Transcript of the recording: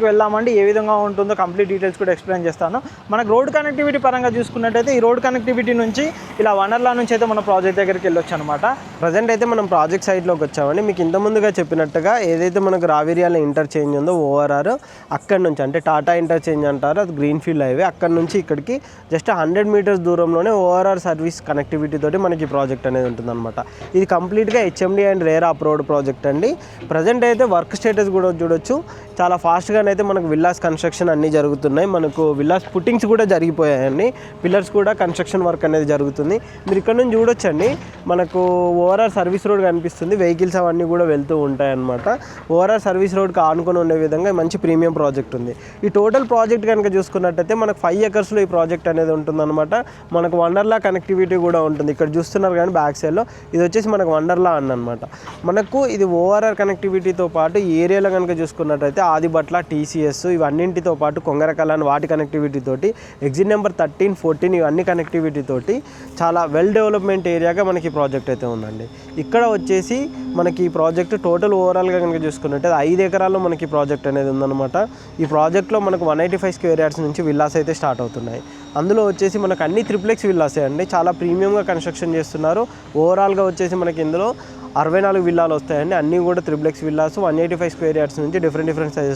వెళ్దామండి ఏ విధంగా ఉంటుందో కంప్లీట్ డీటెయిల్స్ కూడా ఎక్స్ప్లెయిన్ చేస్తాను. మనకు రోడ్ కనెక్టివిటీ పరంగా చూసుకున్నట్టయితే ఈ రోడ్ కనెక్టివిటీ నుంచి ఇలా వనర్లా నుంచి అయితే మన ప్రాజెక్ట్ దగ్గరికి వెళ్ళొచ్చు అనమాట. ప్రజెంట్ అయితే మనం ప్రాజెక్ట్ సైట్లోకి వచ్చామండి. మీకు ఇంత ముందుగా చెప్పినట్టుగా ఏదైతే మనకు రావిర్యాల ఇంటర్చేంజ్ ఉందో ఓఆర్ఆర్ అక్కడ నుంచి అంటే టాటా ఇంటర్చేంజ్ అంటారు, అది గ్రీన్ఫీల్డ్ హైవే. అక్కడ నుంచి ఇక్కడికి జస్ట్ 100 మీటర్స్ దూరంలోనే ఓఆర్ఆర్ సర్వీస్ కనెక్టివిటీ తోటి మనకి ప్రాజెక్ట్ అనేది ఉంటుందన్నమాట. ఇది కంప్లీట్గా HMD and RERA approved project అండి. ప్రజెంట్ అయితే వర్క్ స్టేటస్ కూడా చూడొచ్చు, చాలా ఫాస్ట్గా అయితే మనకు విల్లాస్ కన్స్ట్రక్షన్ అన్నీ జరుగుతున్నాయి. మనకు విల్లాస్ పుట్టింగ్స్ కూడా జరిగిపోయాయండి, పిల్లర్స్ కూడా కన్స్ట్రక్షన్ వర్క్ అనేది జరుగుతుంది. మీరు ఇక్కడ నుంచి చూడొచ్చండి, మనకు ఓఆర్ఆర్ సర్వీస్ రోడ్ కనిపిస్తుంది, వెహికల్స్ అవన్నీ కూడా వెళ్తూ ఉంటాయన్నమాట. ఓఆర్ఆర్ సర్వీస్ రోడ్కి ఆనుకొని ఉండే విధంగా మంచి ప్రీమియం ప్రాజెక్ట్ ఉంది. ఈ టోటల్ ప్రాజెక్ట్ కనుక చూసుకున్నట్టయితే మనకు 5 ఎకర్స్లో ఈ ప్రాజెక్ట్ అనేది ఉంటుందన్నమాట. మనకు వండర్లా కనెక్టివిటీ కూడా ఉంటుంది. ఇక్కడ చూస్తున్నారు కానీ బ్యాక్ సైడ్లో ఇది వచ్చేసి మనకు వండర్లా అన్నమాట. మనకు ఇది ఓఆర్ఆర్ కనెక్టివిటీతో పాటు ఈ ఏరియాలో కనుక చూసుకున్నట్టయితే ఆదిబట్ల, టీసీఎస్ ఇవన్నింటితో పాటు కొంగరకల్ వాటి కనెక్టివిటీ తోటి, ఎగ్జిట్ నెంబర్ 13, 14 ఇవన్నీ కనెక్టివిటీ తోటి చాలా వెల్ డెవలప్మెంట్ ఏరియాగా మనకి ప్రాజెక్ట్ అయితే ఉందండి. ఇక్కడ వచ్చేసి మనకి ఈ ప్రాజెక్ట్ టోటల్ ఓవరాల్గా కనుక చూసుకున్నట్టు 5 ఎకరాల్లో మనకి ప్రాజెక్ట్ అనేది ఉందన్నమాట. ఈ ప్రాజెక్ట్లో మనకు 185 స్క్వేర్ యార్డ్స్ నుంచి విల్లాస్ అయితే స్టార్ట్ అవుతున్నాయి. అందులో వచ్చేసి మనకు అన్ని ట్రిప్లెక్స్ విల్లాసే అండి, చాలా ప్రీమియంగా కన్స్ట్రక్షన్ చేస్తున్నారు. ఓవరాల్గా వచ్చేసి మనకి ఇందులో 64 విల్లాలు వస్తాయండి. అన్నీ కూడా ట్రిప్లెక్స్ విల్లాస్ 185 స్క్వేర్ యార్డ్స్ నుంచి డిఫరెంట్ సైజెస్